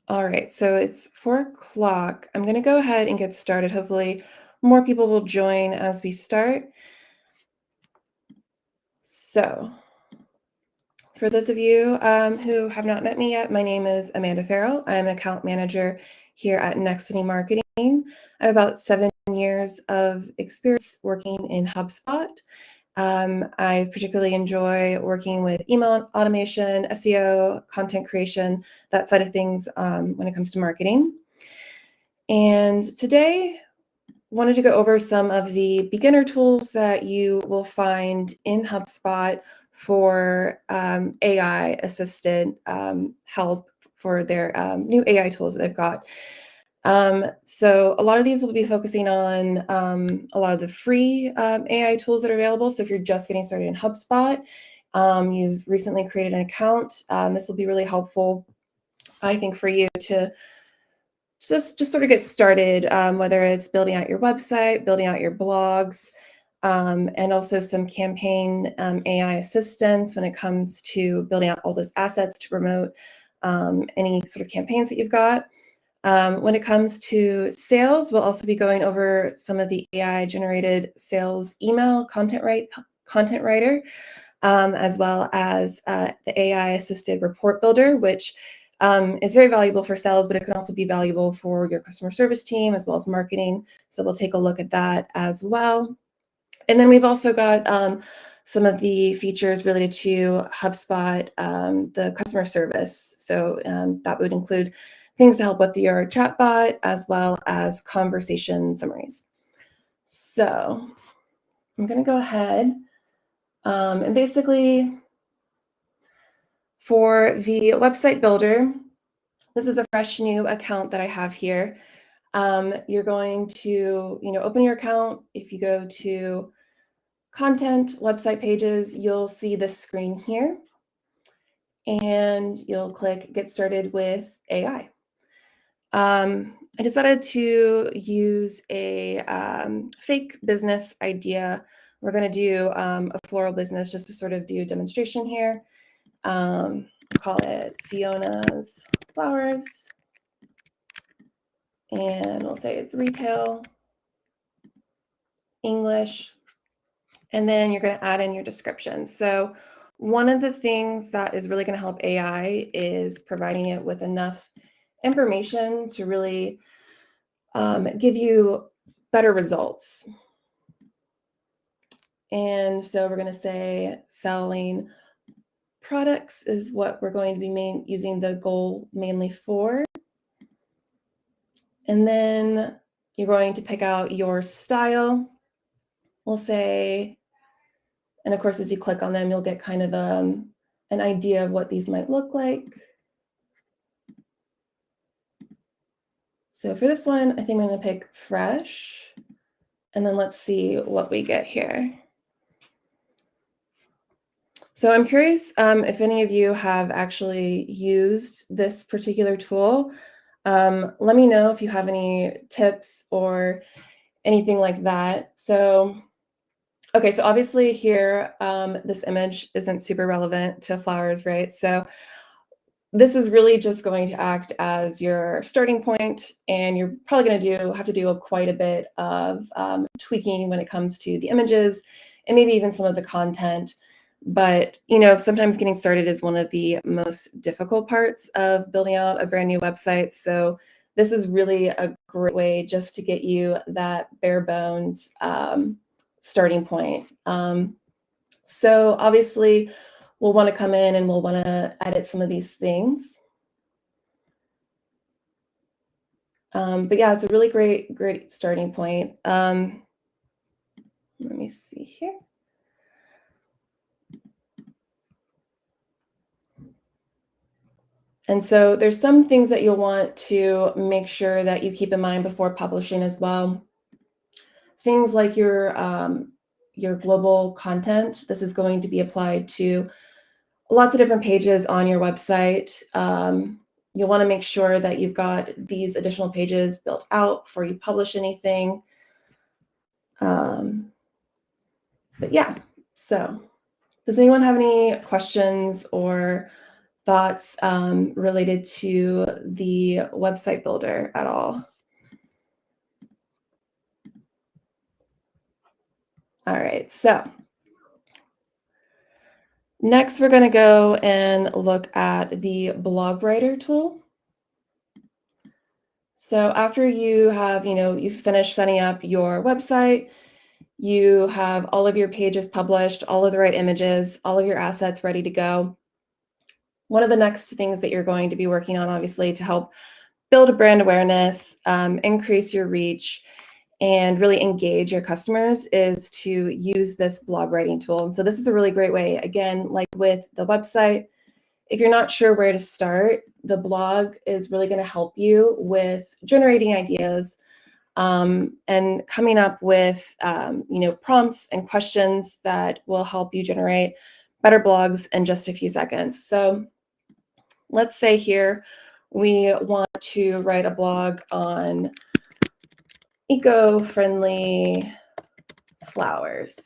All right, so it's 4 o'clock. I'm going to go ahead and get started. Hopefully, more people will join as we start. So, for those of you who have not met me yet, my name is Amanda Farrell. I'm account manager here at Nexity Marketing. I have about 7 years of experience working in HubSpot. I particularly enjoy working with email automation, SEO, content creation, that side of things when it comes to marketing. And today, wanted to go over some of the beginner tools that you will find in HubSpot for AI-assisted help for their new AI tools that they've got. So a lot of these will be focusing on a lot of the free AI tools that are available. So if you're just getting started in HubSpot, you've recently created an account, this will be really helpful, I think, for you to just sort of get started, whether it's building out your website, building out your blogs, and also some campaign AI assistance when it comes to building out all those assets to promote any sort of campaigns that you've got. When it comes to sales, we'll also be going over some of the AI-generated sales email content writer, as well as the AI-assisted report builder, which is very valuable for sales, but it can also be valuable for your customer service team as well as marketing. So we'll take a look at that as well. And then we've also got some of the features related to HubSpot, the customer service. So that would include things to help with your chatbot as well as conversation summaries. So I'm going to go ahead and basically for the website builder, this is a fresh new account that I have here. You're going to, open your account. If you go to content, website pages, you'll see this screen here, and you'll click Get Started with AI. I decided to use a fake business idea. We're going to do a floral business just to sort of do a demonstration here. Call it Fiona's Flowers. And we'll say it's retail, English, and then you're going to add in your description. So one of the things that is really going to help AI is providing it with enough information to really give you better results. And so we're going to say selling products is what we're going to be using the goal mainly for. And then you're going to pick out your style. We'll say, and of course, as you click on them, you'll get kind of an idea of what these might look like. So for this one, I think I'm going to pick fresh, and then let's see what we get here. So I'm curious if any of you have actually used this particular tool. Let me know if you have any tips or anything like that. So, okay, so obviously here, this image isn't super relevant to flowers, right? So this is really just going to act as your starting point, and you're probably going to have to do quite a bit of tweaking when it comes to the images and maybe even some of the content. But, sometimes getting started is one of the most difficult parts of building out a brand new website. So this is really a great way just to get you that bare bones starting point. So obviously, we'll want to come in and we'll want to edit some of these things. But yeah, it's a really great starting point. Let me see here. And so there's some things that you'll want to make sure that you keep in mind before publishing as well. Things like your global content. This is going to be applied to lots of different pages on your website. You'll want to make sure that you've got these additional pages built out before you publish anything. But yeah, so does anyone have any questions or thoughts related to the website builder at all? All right, so next we're going to go and look at the blog writer tool. So after you have, you've finished setting up your website, you have all of your pages published, all of the right images, all of your assets ready to go. One of the next things that you're going to be working on, obviously, to help build a brand awareness, increase your reach, and really engage your customers is to use this blog writing tool. And so this is a really great way, again, like with the website, if you're not sure where to start, the blog is really going to help you with generating ideas and coming up with prompts and questions that will help you generate better blogs in just a few seconds. So let's say here we want to write a blog on eco-friendly flowers.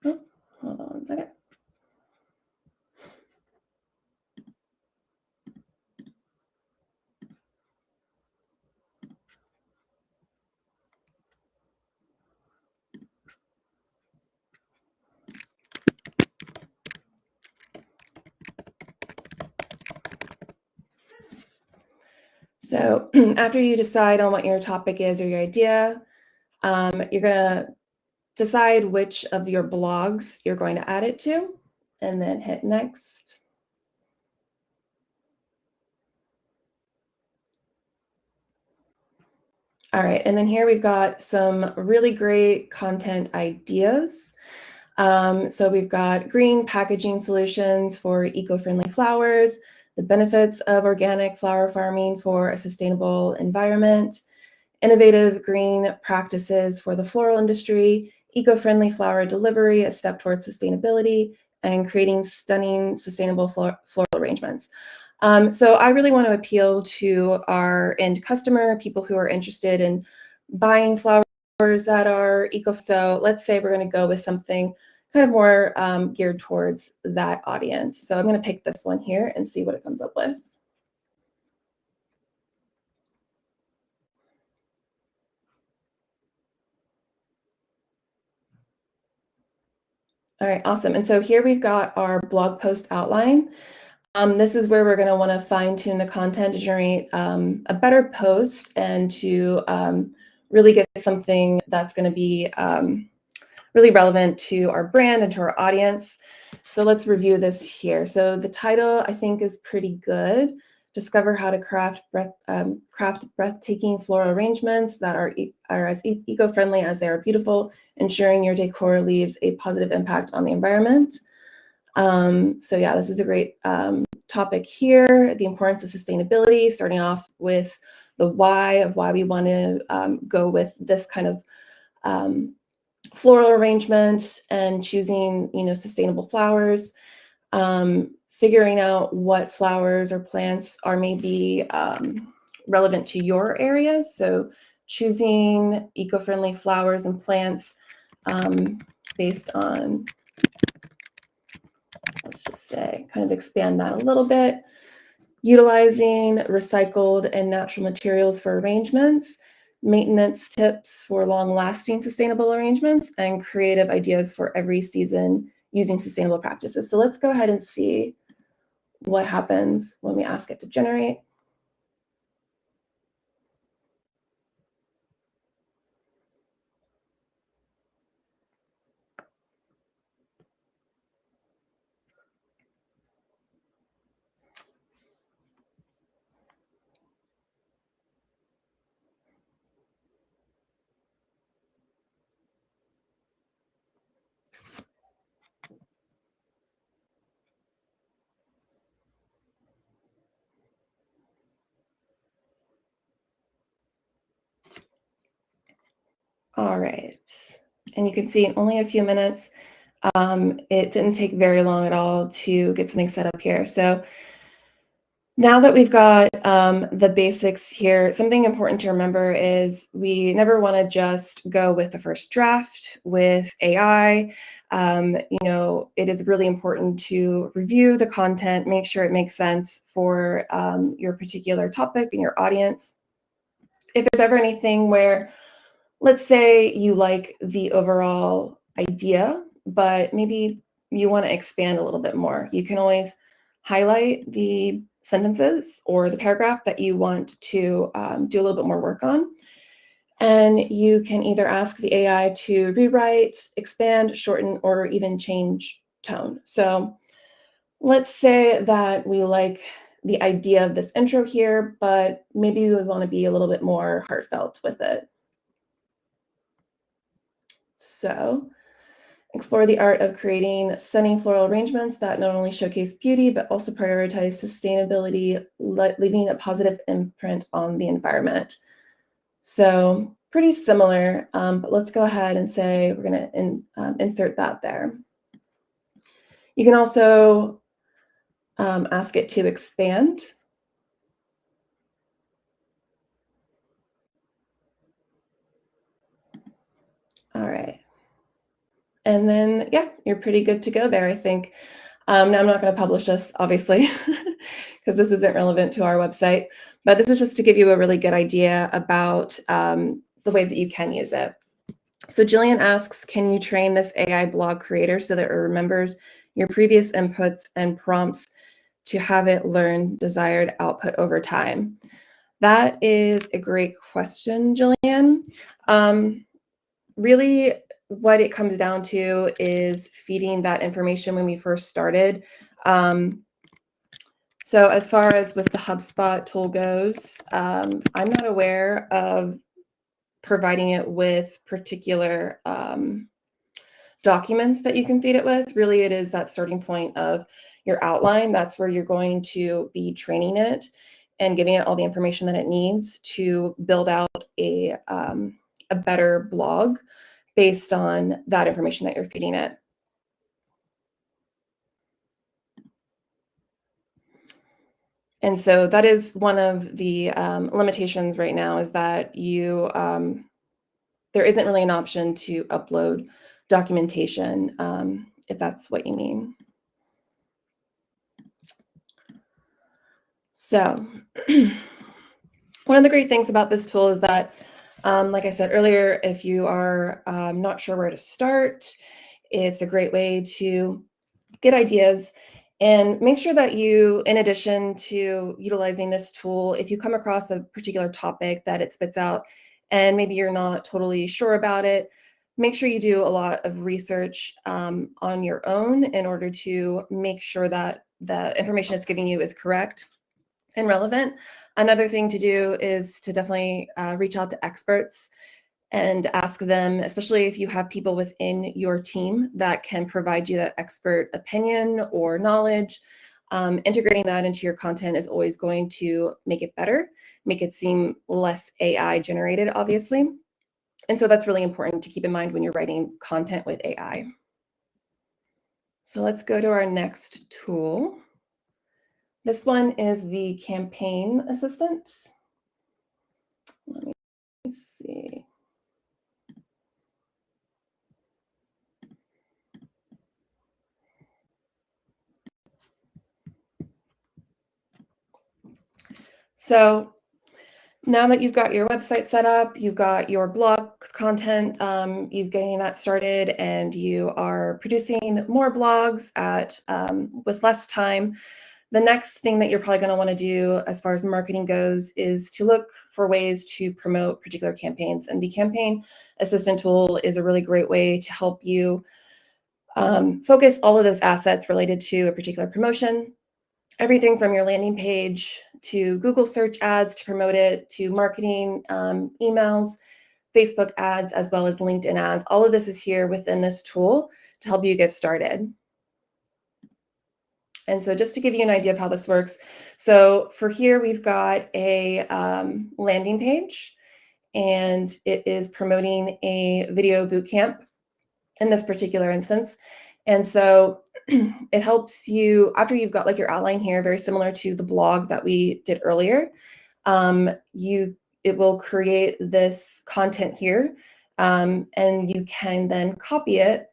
Oh, hold on 1 second. So after you decide on what your topic is or your idea, you're going to decide which of your blogs you're going to add it to, and then hit next. All right, and then here we've got some really great content ideas. So we've got green packaging solutions for eco-friendly flowers, the benefits of organic flower farming for a sustainable environment, innovative green practices for the floral industry, eco-friendly flower delivery, a step towards sustainability, and creating stunning, sustainable floral arrangements. So I really want to appeal to our end customer, people who are interested in buying flowers that are eco. So let's say we're going to go with something kind of more geared towards that audience. So I'm going to pick this one here and see what it comes up with. All right, awesome. And so here we've got our blog post outline. This is where we're going to want to fine tune the content to generate a better post and to really get something that's going to be really relevant to our brand and to our audience. So let's review this here. So the title, I think, is pretty good. Discover how to craft breathtaking floral arrangements that are as eco-friendly as they are beautiful, ensuring your decor leaves a positive impact on the environment. So yeah, this is a great topic here. The importance of sustainability, starting off with the why of why we want to go with this kind of floral arrangement and choosing, sustainable flowers, figuring out what flowers or plants are maybe relevant to your area. So choosing eco-friendly flowers and plants based on, let's just say, kind of expand that a little bit, utilizing recycled and natural materials for arrangements, maintenance tips for long-lasting sustainable arrangements, and creative ideas for every season using sustainable practices. So let's go ahead and see what happens when we ask it to generate. All right, and you can see in only a few minutes, it didn't take very long at all to get something set up here. So Now that we've got the basics here, something important to remember is we never want to just go with the first draft with AI. It is really important to review the content, make sure it makes sense for your particular topic and your audience. If there's ever anything where, let's say you like the overall idea, but maybe you want to expand a little bit more, you can always highlight the sentences or the paragraph that you want to do a little bit more work on. And you can either ask the AI to rewrite, expand, shorten, or even change tone. So let's say that we like the idea of this intro here, but maybe we want to be a little bit more heartfelt with it. So explore the art of creating stunning floral arrangements that not only showcase beauty, but also prioritize sustainability, leaving a positive imprint on the environment. So pretty similar, but let's go ahead and say we're going to insert that there. You can also ask it to expand. All right. And then, yeah, you're pretty good to go there, I think. Now, I'm not going to publish this, obviously, because this isn't relevant to our website, but this is just to give you a really good idea about the ways that you can use it. So Jillian asks, can you train this AI blog creator so that it remembers your previous inputs and prompts to have it learn desired output over time? That is a great question, Jillian. Really, what it comes down to is feeding that information when we first started. So as far as with the HubSpot tool goes, I'm not aware of providing it with particular documents that you can feed it with. Really, it is that starting point of your outline. That's where you're going to be training it and giving it all the information that it needs to build out a better blog based on that information that you're feeding it. And so that is one of the limitations right now, is that there isn't really an option to upload documentation, if that's what you mean. So one of the great things about this tool is that, like I said earlier, if you are not sure where to start, it's a great way to get ideas and make sure that you, in addition to utilizing this tool, if you come across a particular topic that it spits out and maybe you're not totally sure about it, make sure you do a lot of research on your own in order to make sure that the information it's giving you is correct and relevant. Another thing to do is to definitely reach out to experts and ask them, especially if you have people within your team that can provide you that expert opinion or knowledge. Integrating that into your content is always going to make it better, make it seem less AI generated, obviously. And so that's really important to keep in mind when you're writing content with AI. So let's go to our next tool. This one is the campaign assistant. Let me see. So now that you've got your website set up, you've got your blog content, you've getting that started, and you are producing more blogs with less time, the next thing that you're probably going to want to do as far as marketing goes is to look for ways to promote particular campaigns. And the campaign assistant tool is a really great way to help you focus all of those assets related to a particular promotion. Everything from your landing page to Google search ads to promote it, to marketing, emails, Facebook ads, as well as LinkedIn ads. All of this is here within this tool to help you get started. And so just to give you an idea of how this works, so for here, we've got a landing page, and it is promoting a video bootcamp in this particular instance. And so it helps you, after you've got like your outline here, very similar to the blog that we did earlier, it will create this content here, and you can then copy it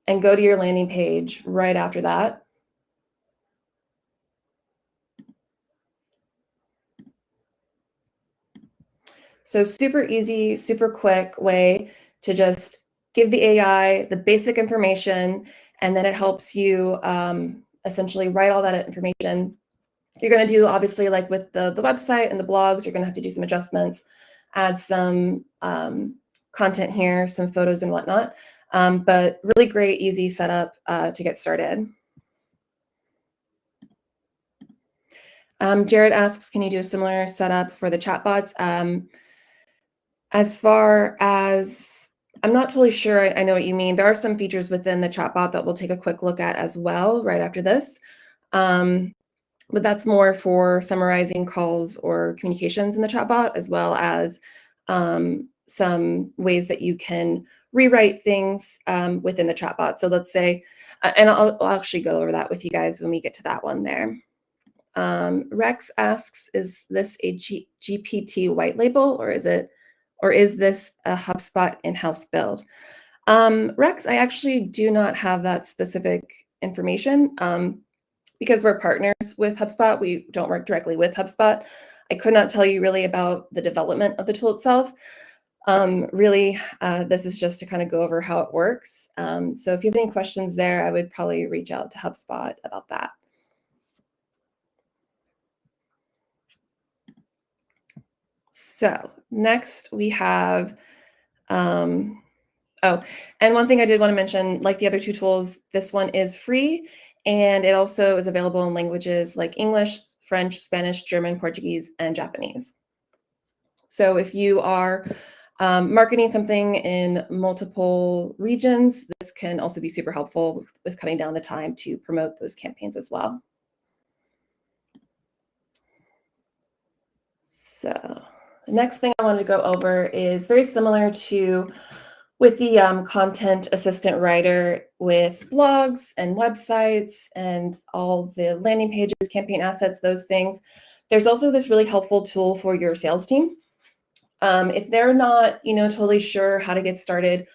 and go to your landing page right after that. So super easy, super quick way to just give the AI the basic information, and then it helps you essentially write all that information. You're going to do, obviously, like with the website and the blogs, you're going to have to do some adjustments, add some content here, some photos and whatnot. But really great, easy setup to get started. Jared asks, can you do a similar setup for the chatbots? As far as, I'm not totally sure I know what you mean. There are some features within the chatbot that we'll take a quick look at as well right after this. But that's more for summarizing calls or communications in the chatbot, as well as some ways that you can rewrite things within the chatbot. So let's say, and I'll actually go over that with you guys when we get to that one there. Rex asks, is this a GPT white label, or is this a HubSpot in-house build? Rex, I actually do not have that specific information. Because we're partners with HubSpot, we don't work directly with HubSpot. I could not tell you really about the development of the tool itself. Really, this is just to kind of go over how it works. So if you have any questions there, I would probably reach out to HubSpot about that. So next we have, oh, and one thing I did want to mention, like the other two tools, this one is free, and it also is available in languages like English, French, Spanish, German, Portuguese, and Japanese. So if you are marketing something in multiple regions, this can also be super helpful with cutting down the time to promote those campaigns as well. So the next thing I wanted to go over is very similar to with the content assistant writer with blogs and websites and all the landing pages, campaign assets, those things. There's also this really helpful tool for your sales team. If they're not, totally sure how to get started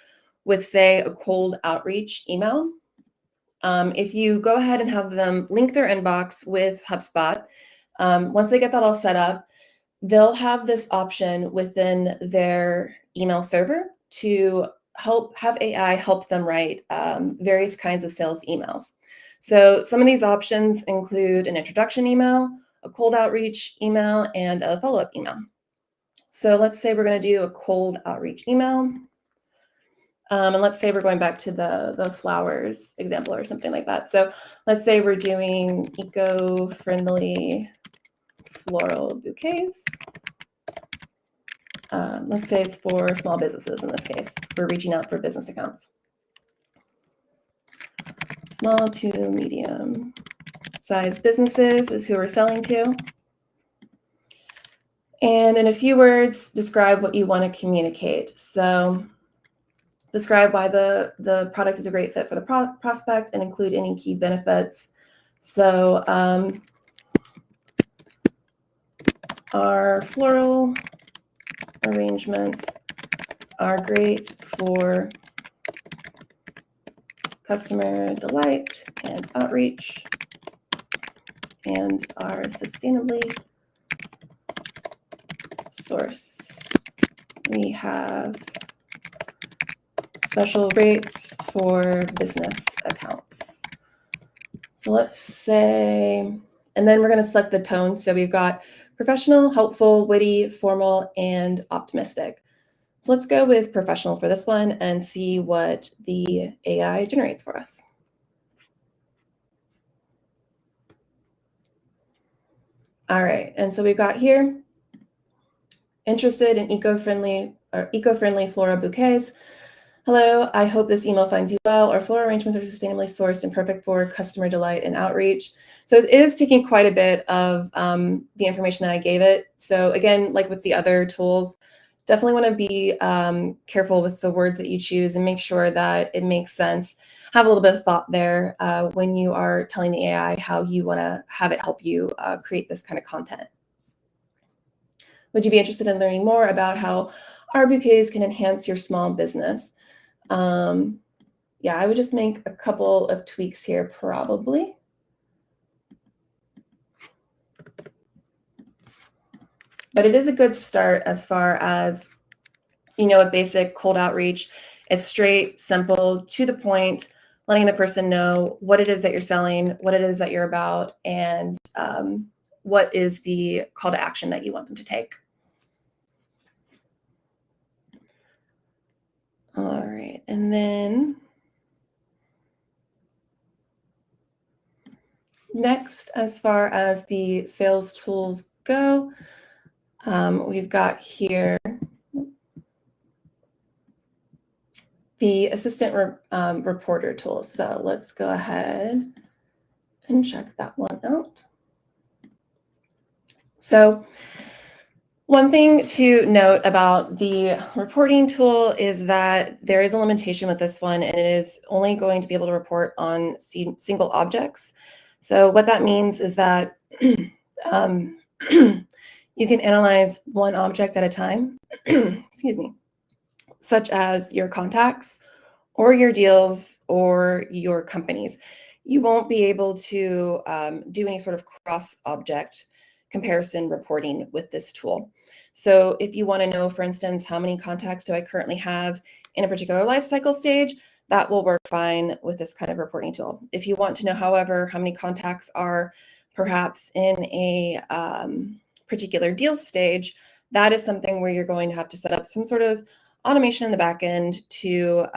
with, say, a cold outreach email, if you go ahead and have them link their inbox with HubSpot, once they get that all set up, they'll have this option within their email server to have AI help them write various kinds of sales emails. So some of these options include an introduction email, a cold outreach email, and a follow-up email. So let's say we're going to do a cold outreach email. And let's say we're going back to the flowers example or something like that. So let's say we're doing eco-friendly floral bouquets. Let's say it's for small businesses in this case. We're reaching out for business accounts. Small to medium sized businesses is who we're selling to. And in a few words, describe what you want to communicate. So describe why the product is a great fit for the prospect and include any key benefits. So our floral arrangements are great for customer delight and outreach and are sustainably sourced. We have special rates for business accounts. So let's say, and then we're going to select the tone. So we've got professional, helpful, witty, formal, and optimistic. So let's go with professional for this one and see what the AI generates for us. All right, and so we've got here, interested in eco-friendly floral bouquets. Hello, I hope this email finds you well. Our floral arrangements are sustainably sourced and perfect for customer delight and outreach. So it is taking quite a bit of the information that I gave it. So again, like with the other tools, definitely want to be careful with the words that you choose and make sure that it makes sense. Have a little bit of thought there when you are telling the AI how you want to have it help you create this kind of content. Would you be interested in learning more about how our bouquets can enhance your small business? Yeah, I would just make a couple of tweaks here probably. But it is a good start as far as, a basic cold outreach. It's straight, simple, to the point, letting the person know what it is that you're selling, what it is that you're about, and what is the call to action that you want them to take. All right, and then next, as far as the sales tools go, we've got here the assistant reporter tool. So let's go ahead and check that one out. So one thing to note about the reporting tool is that there is a limitation with this one, and it is only going to be able to report on single objects. So what that means is that you can analyze one object at a time, excuse me, such as your contacts or your deals or your companies. You won't be able to do any sort of cross-object comparison reporting with this tool. So if you want to know, for instance, how many contacts do I currently have in a particular life cycle stage, that will work fine with this kind of reporting tool. If you want to know, however, how many contacts are perhaps in a particular deal stage, that is something where you're going to have to set up some sort of automation in the back end to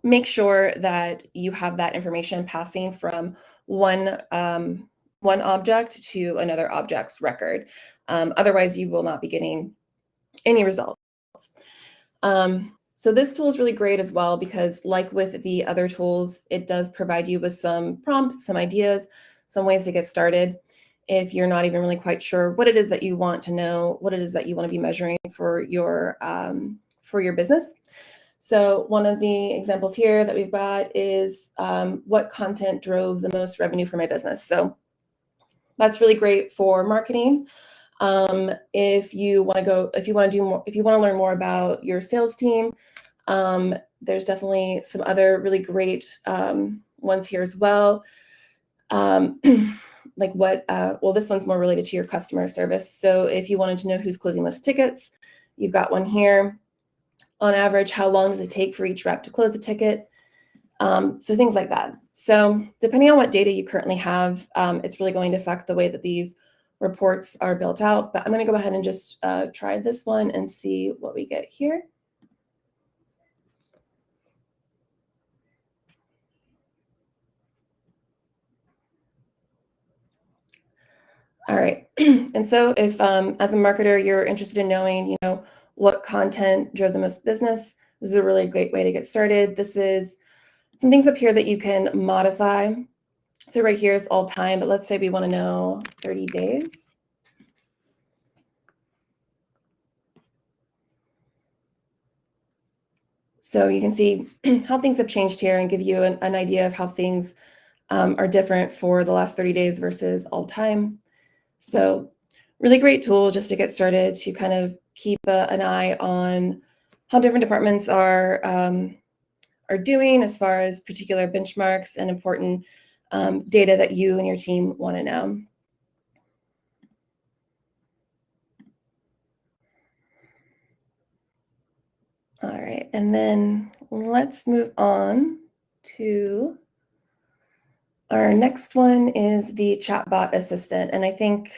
make sure that you have that information passing from one object to another object's record. Otherwise, you will not be getting any results. So this tool is really great as well because, like with the other tools, it does provide you with some prompts, some ideas, some ways to get started. If you're not even really quite sure what it is that you want to know, what it is that you want to be measuring for your business. So one of the examples here that we've got is what content drove the most revenue for my business. So that's really great for marketing. If you want to learn more about your sales team, there's definitely some other really great ones here as well. Like this one's more related to your customer service. So if you wanted to know who's closing most tickets, you've got one here. On average, how long does it take for each rep to close a ticket? So things like that. So depending on what data you currently have, it's really going to affect the way that these reports are built out. But I'm going to go ahead and just try this one and see what we get here. All right. And so if as a marketer, you're interested in knowing, what content drove the most business, this is a really great way to get started. This is some things up here that you can modify. So right here is all time, but let's say we want to know 30 days. So you can see how things have changed here and give you an idea of how things are different for the last 30 days versus all time. So really great tool just to get started, to kind of keep an eye on how different departments are doing as far as particular benchmarks and important data that you and your team want to know. All right, and then let's move on to our next one is the Chatbot assistant. And I think,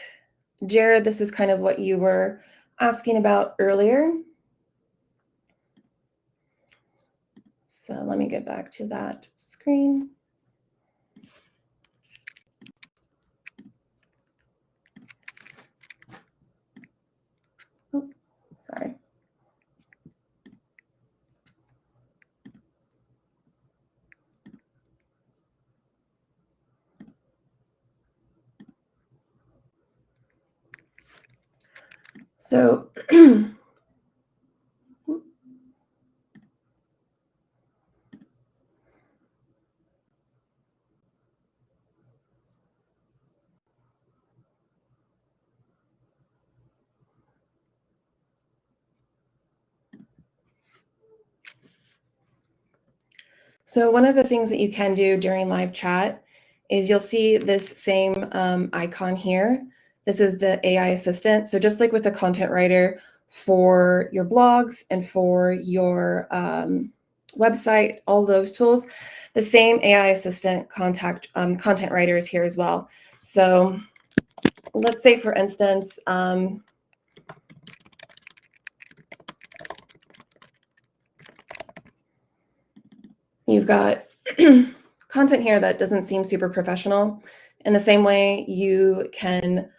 Jared, this is kind of what you were asking about earlier. So let me get back to that screen. Oh, sorry. So So one of the things that you can do during live chat is you'll see this same icon here. This is the AI assistant. So just like with a content writer for your blogs and for your website, all those tools, the same AI assistant content writer is here as well. So let's say, for instance, you've got content here that doesn't seem super professional. In the same way, you can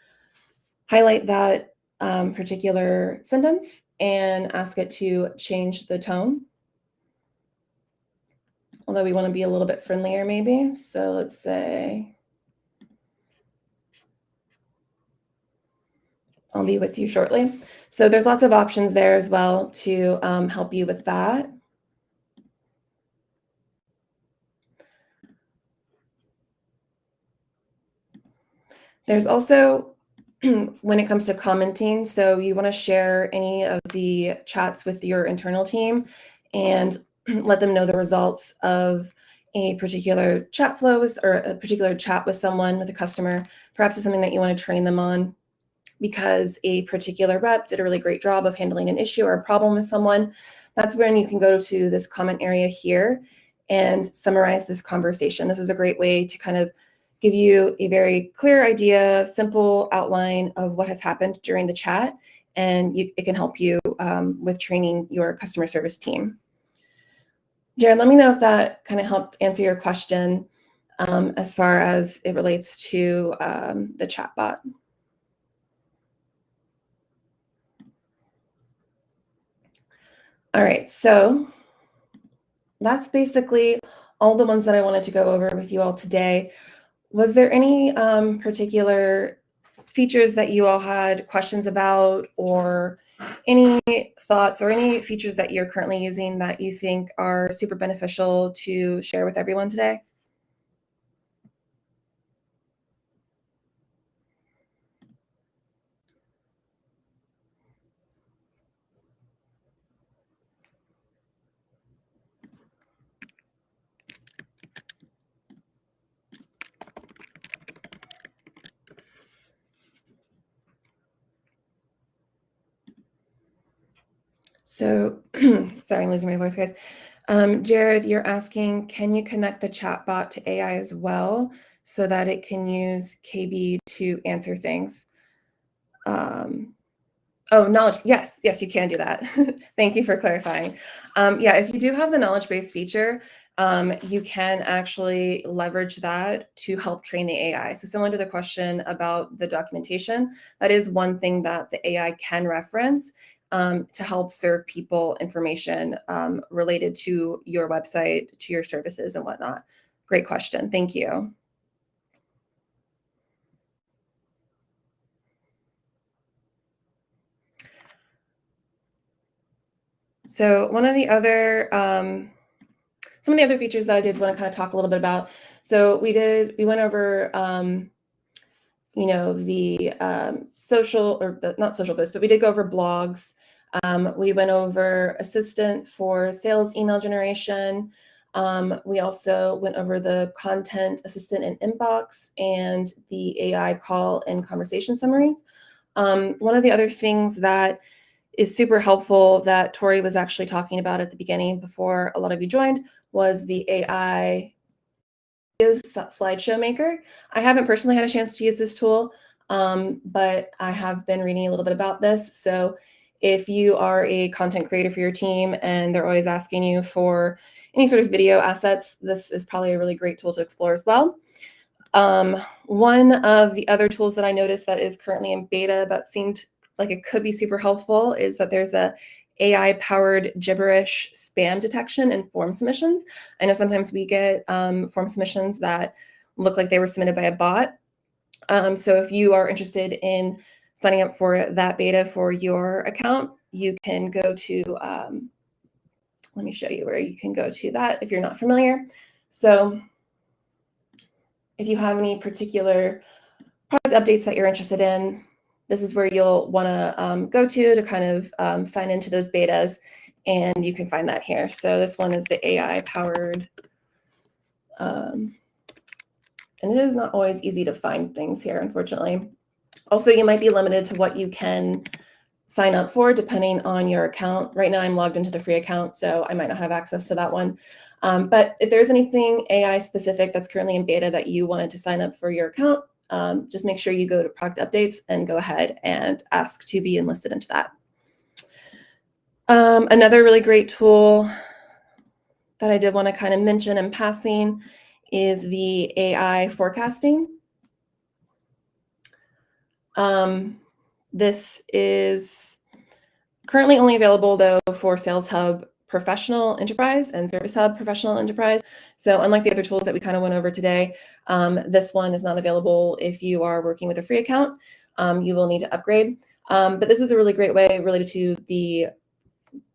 highlight that particular sentence and ask it to change the tone. Although we want to be a little bit friendlier maybe. So let's say, I'll be with you shortly. So there's lots of options there as well to help you with that. There's also, when it comes to commenting, so you want to share any of the chats with your internal team and let them know the results of a particular chat flows or a particular chat with someone, with a customer. Perhaps it's something that you want to train them on because a particular rep did a really great job of handling an issue or a problem with someone. That's when you can go to this comment area here and summarize this conversation. This is a great way to kind of give you a very clear idea, simple outline of what has happened during the chat, and it can help you with training your customer service team. Jared, let me know if that kind of helped answer your question as far as it relates to the chatbot. All right, so that's basically all the ones that I wanted to go over with you all today. Was there any particular features that you all had questions about, or any thoughts or any features that you're currently using that you think are super beneficial to share with everyone today? So, sorry, I'm losing my voice, guys. Jared, you're asking, can you connect the chatbot to AI as well so that it can use KB to answer things? Oh, knowledge. Yes, yes, you can do that. Thank you for clarifying. Yeah, if you do have the knowledge base feature, you can actually leverage that to help train the AI. So similar to the question about the documentation, that is one thing that the AI can reference to help serve people information related to your website, to your services and whatnot. Great question. Thank you. So one of the other, some of the other features that I did want to kind of talk a little bit about. So we went over, you know, the social, or not social posts, but we did go over blogs. We went over assistant for sales email generation. We also went over the content assistant in inbox and the AI call and conversation summaries. One of the other things that is super helpful that Tori was actually talking about at the beginning before a lot of you joined was the AI slideshow maker. I haven't personally had a chance to use this tool, but I have been reading a little bit about this. So if you are a content creator for your team and they're always asking you for any sort of video assets, this is probably a really great tool to explore as well. One of the other tools that I noticed that is currently in beta that seemed like it could be super helpful is that there's a AI-powered gibberish spam detection in form submissions. I know sometimes we get form submissions that look like they were submitted by a bot. So if you are interested in signing up for that beta for your account, you can go to, let me show you where you can go to that if you're not familiar. So if you have any particular product updates that you're interested in, this is where you'll want to go to kind of sign into those betas, and you can find that here. So this one is the AI-powered And it is not always easy to find things here, unfortunately. Also, you might be limited to what you can sign up for depending on your account. Right now I'm logged into the free account, so I might not have access to that one. But if there's anything AI specific that's currently in beta that you wanted to sign up for your account, just make sure you go to product updates and go ahead and ask to be enlisted into that. Another really great tool that I did want to kind of mention in passing is the AI forecasting. This is currently only available though for Sales Hub Professional Enterprise and Service Hub Professional Enterprise. So unlike the other tools that we kind of went over today, this one is not available if you are working with a free account. You will need to upgrade. But this is a really great way related to the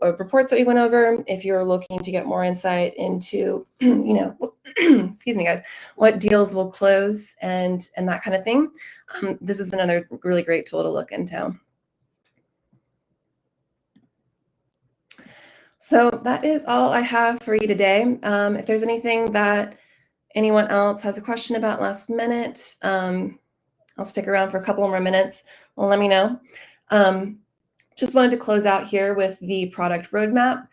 reports that we went over. If you're looking to get more insight into, excuse me, guys, what deals will close and that kind of thing, this is another really great tool to look into. So that is all I have for you today. If there's anything that anyone else has a question about last minute, I'll stick around for a couple more minutes. Well, let me know. Just wanted to close out here with the product roadmap.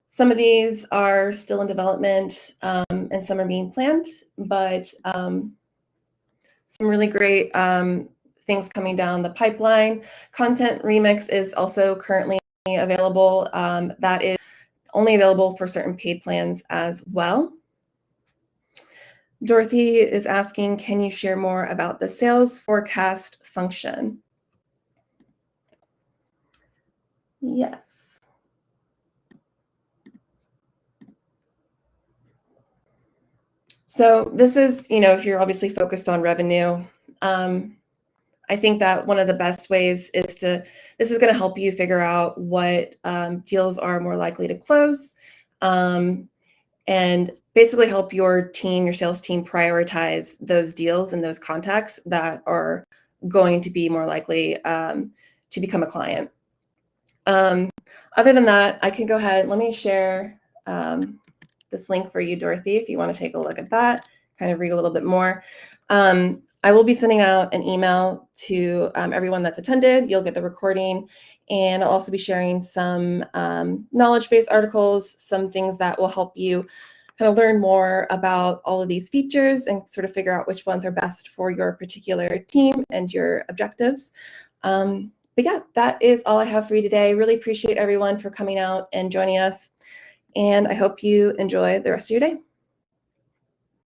Some of these are still in development and some are being planned, but some really great things coming down the pipeline. Content Remix is also currently available. That is only available for certain paid plans as well. Dorothy is asking, can you share more about the sales forecast function? Yes. So this is, if you're obviously focused on revenue, I think that one of the best ways is this is going to help you figure out what deals are more likely to close, and basically help your sales team prioritize those deals and those contacts that are going to be more likely to become a client. Other than that, I can go ahead, let me share this link for you, Dorothy, if you want to take a look at that, kind of read a little bit more. I will be sending out an email to everyone that's attended. You'll get the recording, and I'll also be sharing some knowledge-based articles, some things that will help you kind of learn more about all of these features and sort of figure out which ones are best for your particular team and your objectives. But yeah, that is all I have for you today. Really appreciate everyone for coming out and joining us, and I hope you enjoy the rest of your day.